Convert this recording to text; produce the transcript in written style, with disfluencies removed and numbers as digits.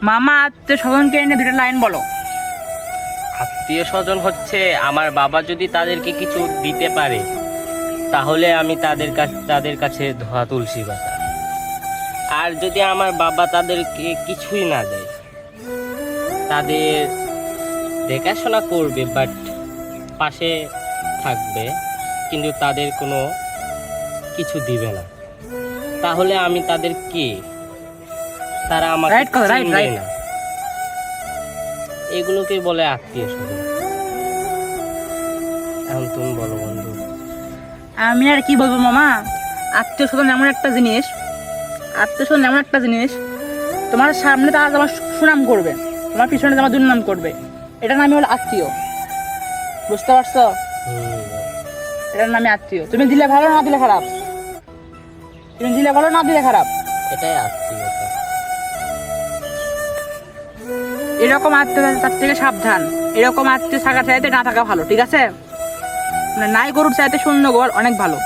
মামা আত্মীয় স্বজনকে এনে দুটো লাইন বলো। আত্মীয় স্বজন হচ্ছে আমার বাবা যদি তাদেরকে কিছু দিতে পারে তাহলে আমি তাদের কাছে ধোয়া তুলসী পাতা। আর যদি আমার বাবা তাদেরকে কিছুই না দেয়, তাদের দেখাশোনা করবে বাট পাশে থাকবে, কিন্তু তাদের কোনো কিছু দিবে না, তাহলে আমি তাদের কি? তারা আমাকে Right কথা, right, চিনবে right. না। এগুলোকে বলে আত্মীয় স্বজন। এখন তুমি বলো বন্ধু। আমি আর কি বলবো মামা, আত্মীয় স্বজন এমন একটা জিনিস, আত্মীয় স্বজন এমন একটা জিনিস, তোমার সামনে তারা তোমার সুনাম করবে, তোমার পিছনে তোমার দুর্নাম করবে। এটার নামই হলো আত্মীয়, বুঝতে পারছো? এটার নামে আত্মীয়। তুমি দিলে ভালো, না দিলে খারাপ। তুমি দিলে ভালো, না দিলে খারাপ। এটাই আত্মীয়তা। এরকম আত্মীয় তার থেকে সাবধান। এরকম আত্মীয় থাকার চাইতে না থাকা ভালো, ঠিক আছে? মানে নাই গরুর চাইতে শূন্য গোয়াল অনেক ভালো।